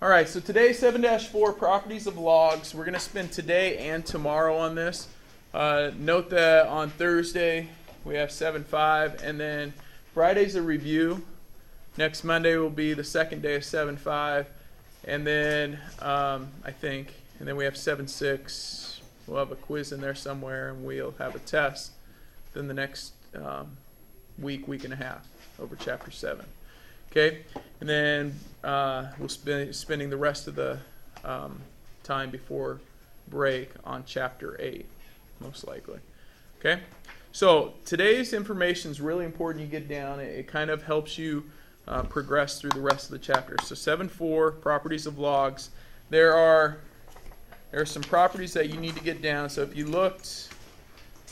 All right, so today 7-4 properties of logs. We're going to spend today and tomorrow on this. Note that on Thursday we have 7-5, and then Friday's a review. Next Monday will be the second day of 7-5, and then and then we have 7-6. We'll have a quiz in there somewhere, and we'll have a test. Then the next week and a half over Chapter 7. Okay, and then we'll spending the rest of the time before break on Chapter 8, most likely. Okay, so today's information is really important you get down. It kind of helps you progress through the rest of the chapter. So 7-4, properties of logs. There are some properties that you need to get down. So if you looked,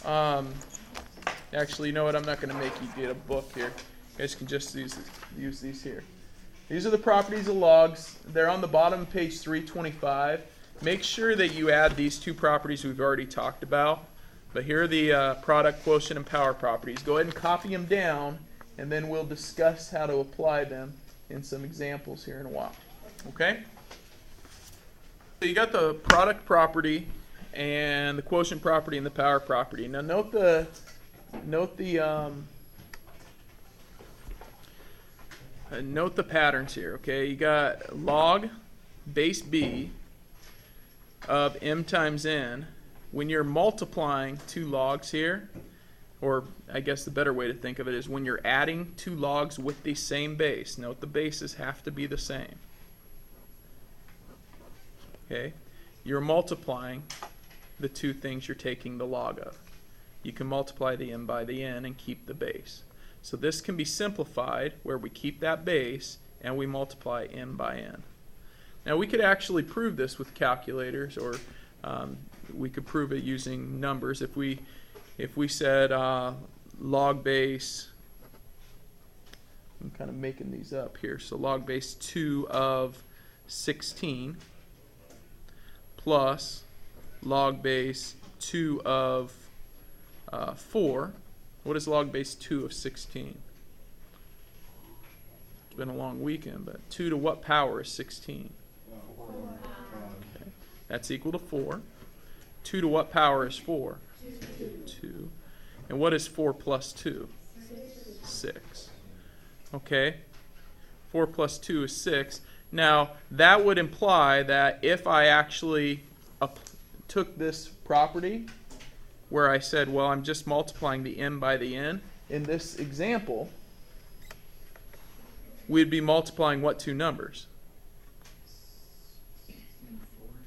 actually, you know what? I'm not going to make you get a book here. You guys can just use these here. These are the properties of logs. They're on the bottom of page 325. Make sure that you add these two properties we've already talked about. But here are the product, quotient, and power properties. Go ahead and copy them down, and then we'll discuss how to apply them in some examples here in a while. Okay? So you got the product property and the quotient property and the power property. Now note the patterns here, okay? You got log base b of m times n. When you're multiplying two logs here, or I guess the better way to think of it is when you're adding two logs with the same base. Note the bases have to be the same. Okay? You're multiplying the two things you're taking the log of. You can multiply the m by the n and keep the base. So this can be simplified where we keep that base and we multiply m by n. Now we could actually prove this with calculators, or we could prove it using numbers. If we said log base, I'm kind of making these up here, so log base 2 of 16 plus log base 2 of 4. What is log base 2 of 16? It's been a long weekend, but 2 to what power is 16? 4. Okay. That's equal to 4. 2 to what power is 4? 2. And what is 4 plus 2? 6. Okay. 4 plus 2 is 6. Now, that would imply that if I actually took this property where I said, well, I'm just multiplying the m by the n, in this example, we'd be multiplying what two numbers?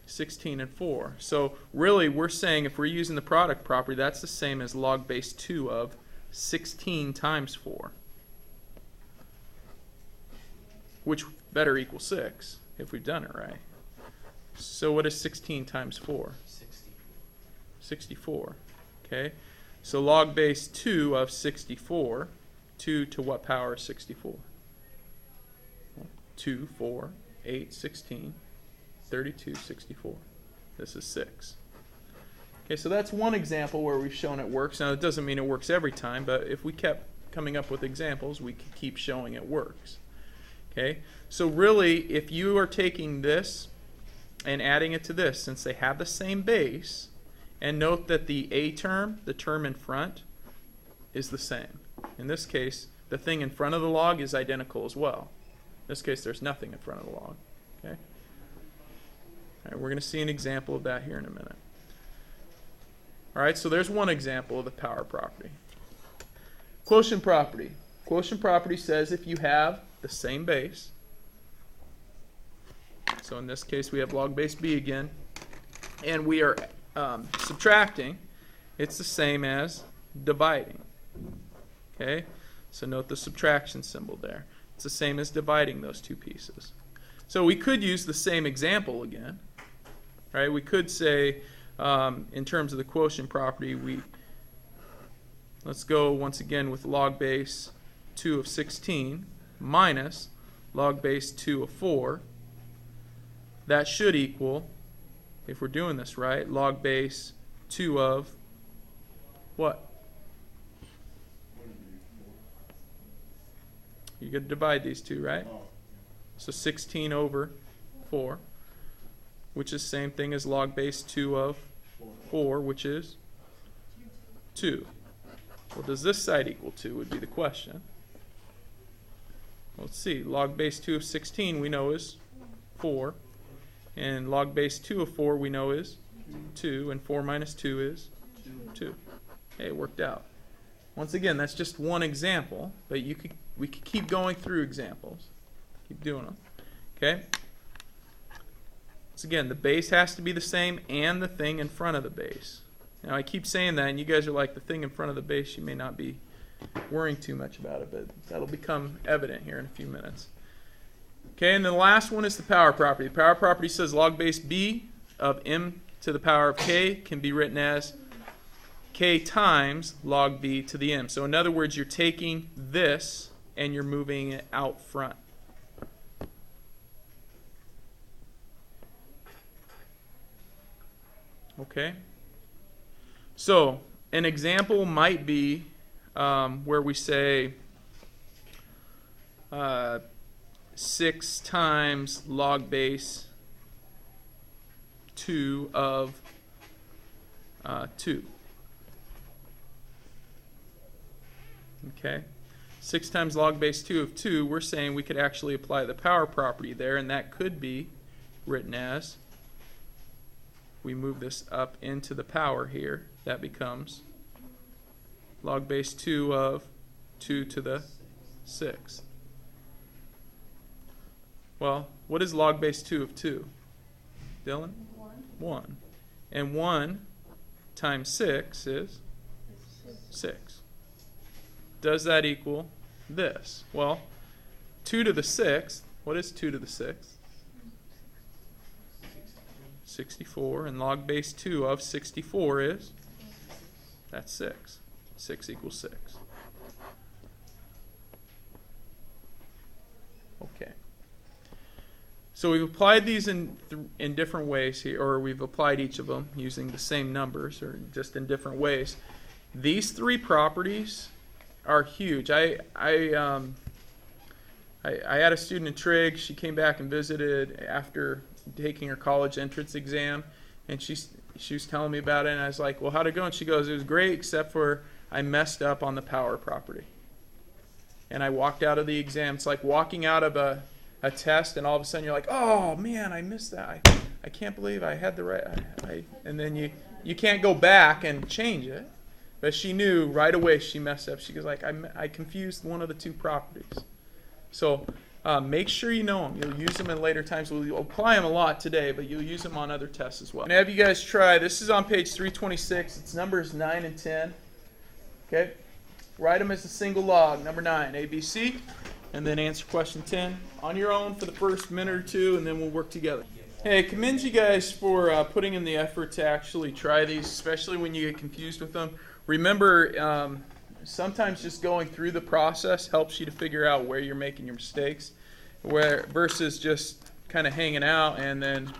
16 and 4. So really, we're saying if we're using the product property, that's the same as log base 2 of 16 times 4, which better equal 6 if we've done it right. So what is 16 times 4? 64. Okay, so log base 2 of 64, 2 to what power is 64? 2, 4, 8, 16, 32, 64. This is 6. Okay, so that's one example where we've shown it works. Now, it doesn't mean it works every time, but if we kept coming up with examples, we could keep showing it works. Okay, so really, if you are taking this and adding it to this, since they have the same base, and note that the a term, the term in front, is the same. In this case, the thing in front of the log is identical as well. In this case, there's nothing in front of the log. Okay? All right, we're going to see an example of that here in a minute. All right, so there's one example of the power property. Quotient property. Quotient property says if you have the same base, so in this case we have log base b again, and we are subtracting, it's the same as dividing. Okay, so note the subtraction symbol there. It's the same as dividing those two pieces. So we could use the same example again. Right? We could say, in terms of the quotient property, let's go once again with log base 2 of 16 minus log base 2 of 4. That should equal, if we're doing this right, log base 2 of what? You could divide these two, right? So 16 over 4, which is the same thing as log base 2 of 4, which is 2. What does this side equal to would be the question. Let's see. Log base 2 of 16 we know is 4. And log base 2 of 4 we know is 2. And 4 minus 2 is 2. Hey, it worked out. Once again, that's just one example, but we could keep going through examples. Keep doing them. Okay? So again, the base has to be the same and the thing in front of the base. Now, I keep saying that, and you guys are like, the thing in front of the base, you may not be worrying too much about it, but that'll become evident here in a few minutes. Okay, and the last one is the power property. The power property says log base b of m to the power of k can be written as k times log b to the m. So in other words, you're taking this and you're moving it out front. Okay? So an example might be where we say 6 times log base 2 of 2. Okay? 6 times log base 2 of 2, we're saying we could actually apply the power property there, and that could be written as, we move this up into the power here, that becomes log base 2 of 2 to the 6th. Well, what is log base 2 of 2? Dylan? 1. And 1 times 6 is 6. Does that equal this? Well, 2 to the 6th, what is 2 to the 6th? 64, and log base 2 of 64 is? That's 6. 6 equals 6. Okay. So we've applied these in different ways here, or we've applied each of them using the same numbers, or just in different ways. These three properties are huge. I had a student in Trig. She came back and visited after taking her college entrance exam, and she was telling me about it, and I was like, well, how'd it go? And she goes, it was great, except for I messed up on the power property. And I walked out of the exam. It's like walking out of a test, and all of a sudden you're like, oh man, I missed that. I can't believe I had the right, and then you can't go back and change it. But she knew right away she messed up. She goes like, I confused one of the two properties. So make sure you know them. You'll use them in later times. We'll apply them a lot today, but you'll use them on other tests as well. And have you guys try, this is on page 326. It's numbers 9 and 10. Okay? Write them as a single log. Number 9, ABC. And then answer question 10 on your own for the first minute or two, and then we'll work together. Hey, I commend you guys for putting in the effort to actually try these, especially when you get confused with them. Remember, sometimes just going through the process helps you to figure out where you're making your mistakes, versus just kind of hanging out and then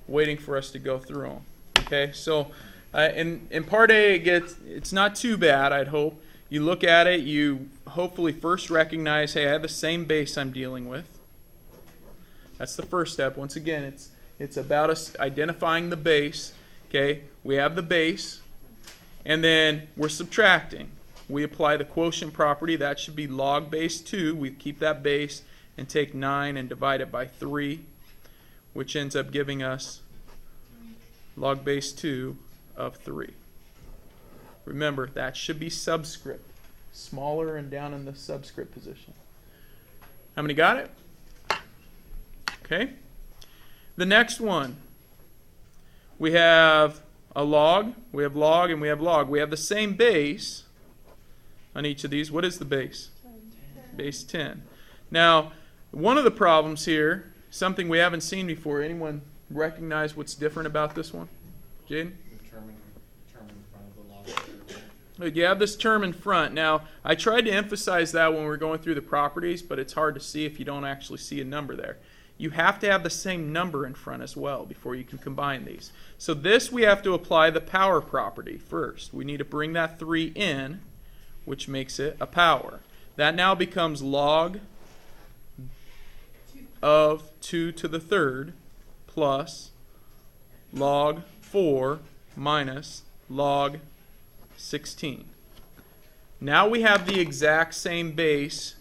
waiting for us to go through them. Okay, so in part A, it's not too bad, I'd hope. You look at it, you hopefully first recognize, hey, I have the same base I'm dealing with. That's the first step. Once again, it's about us identifying the base. Okay, we have the base, and then we're subtracting. We apply the quotient property. That should be log base 2. We keep that base and take 9 and divide it by 3, which ends up giving us log base 2 of 3. Remember, that should be subscript. Smaller and down in the subscript position. How many got it? Okay. The next one. We have a log, we have log, and we have log. We have the same base on each of these. What is the base? 10. Base 10. Now, one of the problems here, something we haven't seen before. Anyone recognize what's different about this one? Jaden? You have this term in front. Now, I tried to emphasize that when we were going through the properties, but it's hard to see if you don't actually see a number there. You have to have the same number in front as well before you can combine these. So this, we have to apply the power property first. We need to bring that 3 in, which makes it a power. That now becomes log of 2 to the 3rd plus log 4 minus log 16. Now we have the exact same base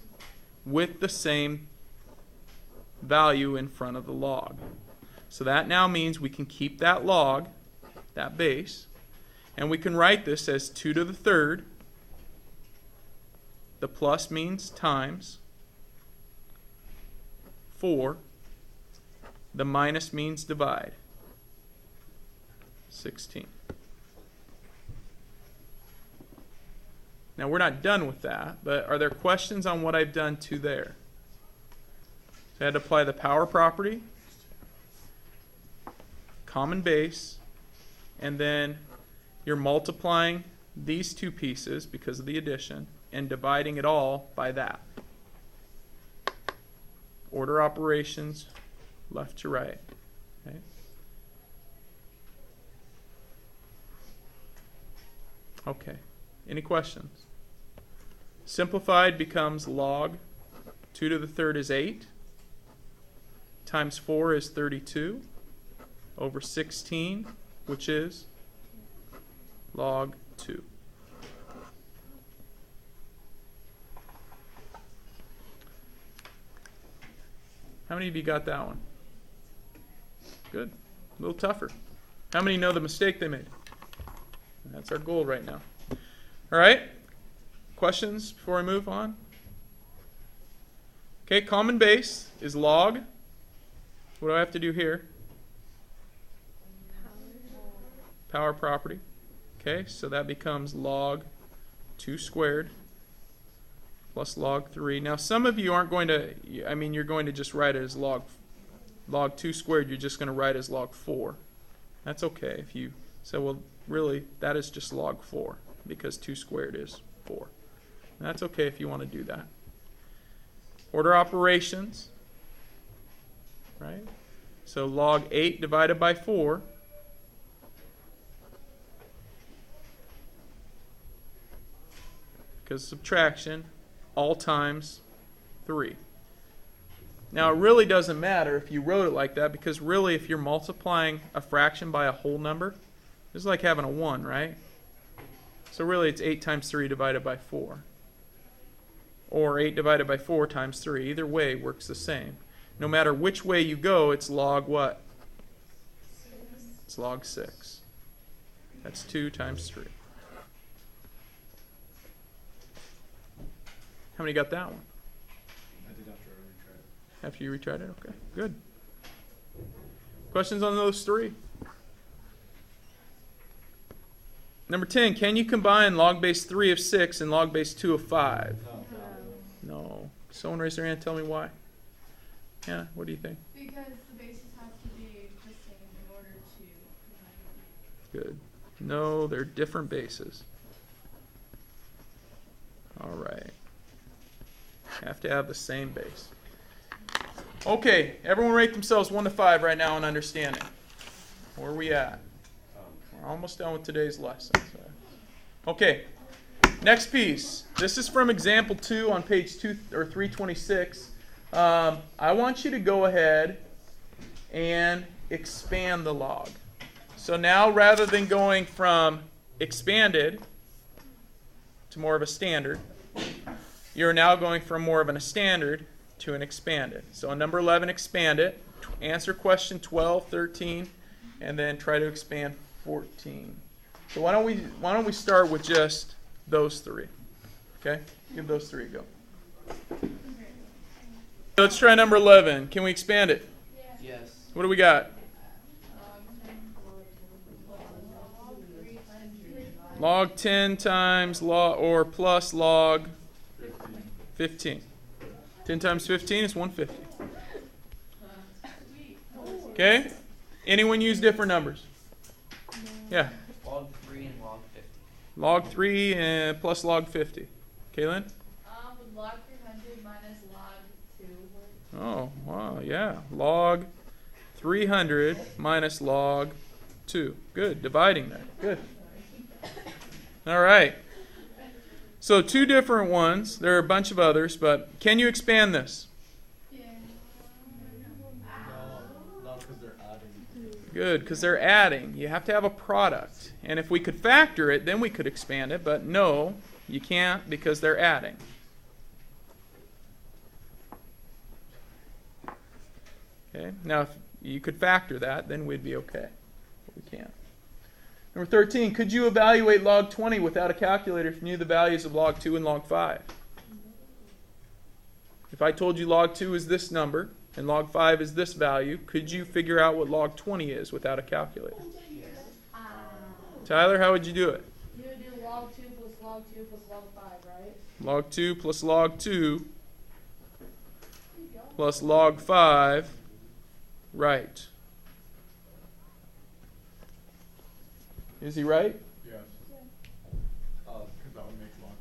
with the same value in front of the log. So that now means we can keep that log, that base, and we can write this as 2 to the third. The plus means times 4. The minus means divide. 16. Now we're not done with that, but are there questions on what I've done to there? So I had to apply the power property, common base, and then you're multiplying these two pieces because of the addition and dividing it all by that. Order operations, left to right. Okay. Okay. Any questions? Simplified becomes log 2 to the third is 8 times 4 is 32 over 16, which is log 2. How many of you got that one? Good. A little tougher. How many know the mistake they made? That's our goal right now. All right. Questions before I move on? Okay, common base is log. What do I have to do here? Power property. Okay, so that becomes log 2 squared plus log 3. Now some of you aren't going to, you're going to just write it as log 2 squared, you're just going to write as log 4. That's okay if you say, well, really, that is just log 4 because 2 squared is 4. And that's okay if you want to do that. Order operations, right? So log 8 divided by 4 because subtraction, all times 3. Now it really doesn't matter if you wrote it like that because really if you're multiplying a fraction by a whole number, it's like having a 1, right? So really it's 8 times 3 divided by 4. Or 8 divided by 4 times 3. Either way works the same. No matter which way you go, it's log what? 6. It's log 6. That's 2 times 3. How many got that one? I did after I retried it. After you retried it? Okay, good. Questions on those 3? Number 10, can you combine log base 3 of 6 and log base 2 of 5? No. Someone raise their hand and tell me why. Yeah, what do you think? Because the bases have to be the same in order to Good. No, they're different bases. All right. Have to have the same base. Okay, everyone rate themselves 1 to 5 right now in understanding. Where are we at? We're almost done with today's lesson. Okay, next piece. This is from example 2 on page 326. I want you to go ahead and expand the log. So now rather than going from expanded to more of a standard, you're now going from more of a standard to an expanded. So on number 11, expand it. Answer question 12, 13, and then try to expand 14. So why don't we start with just those 3? Okay? Give those 3 a go. Let's try number 11. Can we expand it? Yes. What do we got? Log 10 times log or plus log 15. 10 times 15 is 150. Okay? Anyone use different numbers? Yeah. Log 3 and log 50. Log 3 and plus log 50. Kaylin? with log 300 minus log 2. Oh, wow, yeah. Log 300 minus log 2. Good, dividing that. Good. All right. So 2 different ones. There are a bunch of others, but can you expand this? Yeah. No, because they're Good, because they're adding. You have to have a product. And if we could factor it, then we could expand it. But no, you can't because they're adding. Okay. Now, if you could factor that, then we'd be okay. But we can't. Number 13, could you evaluate log 20 without a calculator if you knew the values of log 2 and log 5? If I told you log 2 is this number and log 5 is this value, could you figure out what log 20 is without a calculator? Tyler, how would you do it? You would do log 2 plus log 2 plus log 5, right? Log 2 plus log 2 plus log 5. Right. Is he right? Yes. Because that would make log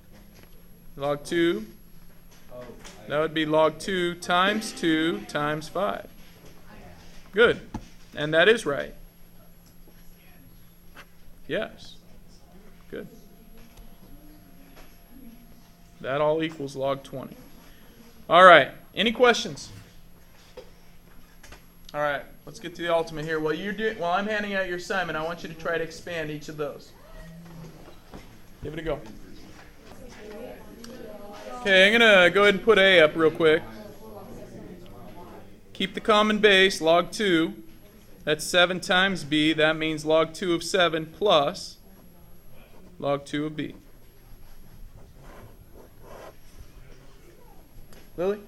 20. Log 2. That would be log 2 times 2 times 5. Good. And that is right. Yes. Good. That all equals log 20. All right. Any questions? All right. Let's get to the ultimate here. While I'm handing out your assignment, I want you to try to expand each of those. Give it a go. Okay, I'm going to go ahead and put A up real quick. Keep the common base, log 2. That's 7 times B. That means log 2 of 7 plus log 2 of B. Lily?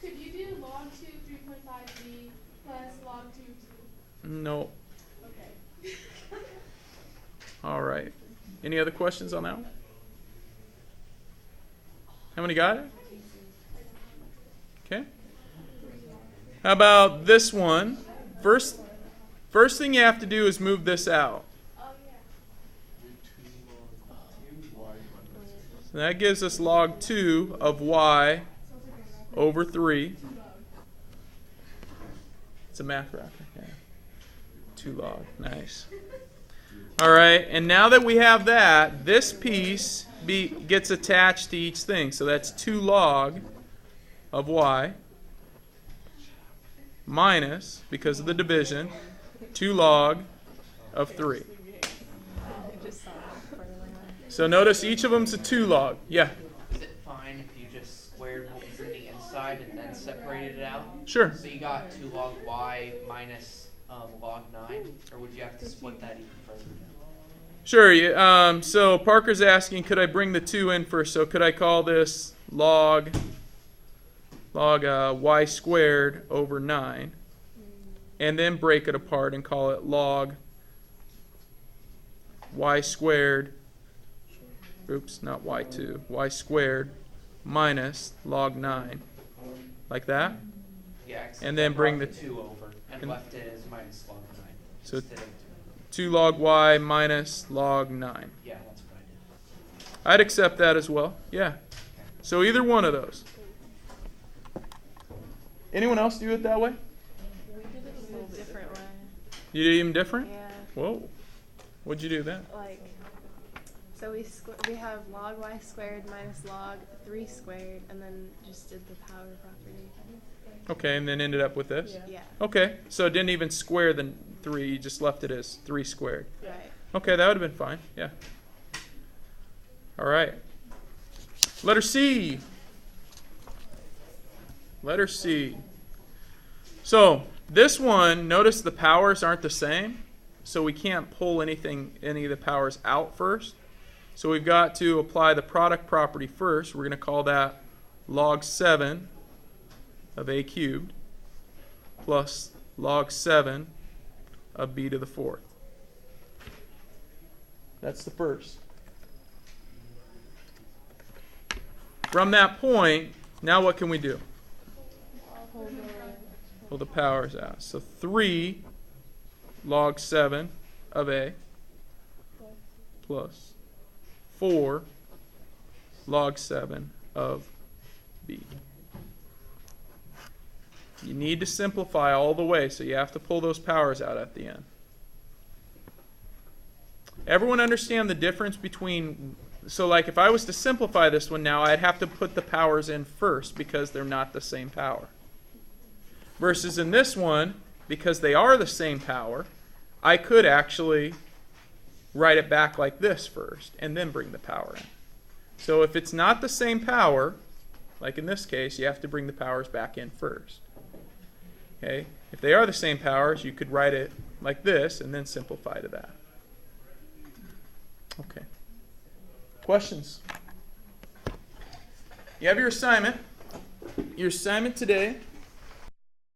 Could you do log 2 3.5b plus log 2? No. Okay. All right. Any other questions on that one? How many got it? Okay. How about this one? First thing you have to do is move this out. Oh, yeah. So that gives us log 2 of y over 3. It's a math rocker. Yeah. 2 log. Nice. All right. And now that we have that, this piece gets attached to each thing. So that's 2 log of y minus, because of the division, 2 log of 3. So notice each of them's a 2 log. Yeah? Is it fine if you just squared what was in the inside and then separated it out? Sure. So you got 2 log y minus log 9? Or would you have to split that even further? Sure. So Parker's asking, could I bring the 2 in first? So could I call this log y squared over 9, and then break it apart and call it log y squared, oops, not y2, y squared minus log 9, like that? Yeah, and then bring the 2 over and left it as minus log 9. So instead of 2 log y minus log 9. Yeah, that's what I did. I'd accept that as well. Yeah. So either one of those. Anyone else do it that way? We did it a little different way. You did even different? Yeah. Whoa. What'd you do then? Like, so we have log y squared minus log 3 squared, and then just did the power property. Okay, and then ended up with this? Yeah. Okay, so it didn't even square the 3, you just left it as 3 squared. Right. Okay, that would have been fine, yeah. All right. Letter C. Letter C. So this one, notice the powers aren't the same, so we can't pull any of the powers out first. So we've got to apply the product property first. We're going to call that log 7 of a cubed plus log 7 of b to the 4th. That's the first. From that point, now what can we do? Pull the powers out. So 3 log 7 of a plus 4 log 7 of b. You need to simplify all the way, so you have to pull those powers out at the end. Everyone understand the difference between, so like if I was to simplify this one now, I'd have to put the powers in first because they're not the same power. Versus in this one, because they are the same power, I could actually write it back like this first and then bring the power in. So if it's not the same power, like in this case, you have to bring the powers back in first. Okay? If they are the same powers, you could write it like this and then simplify to that. Okay. Questions? You have your assignment. Your assignment today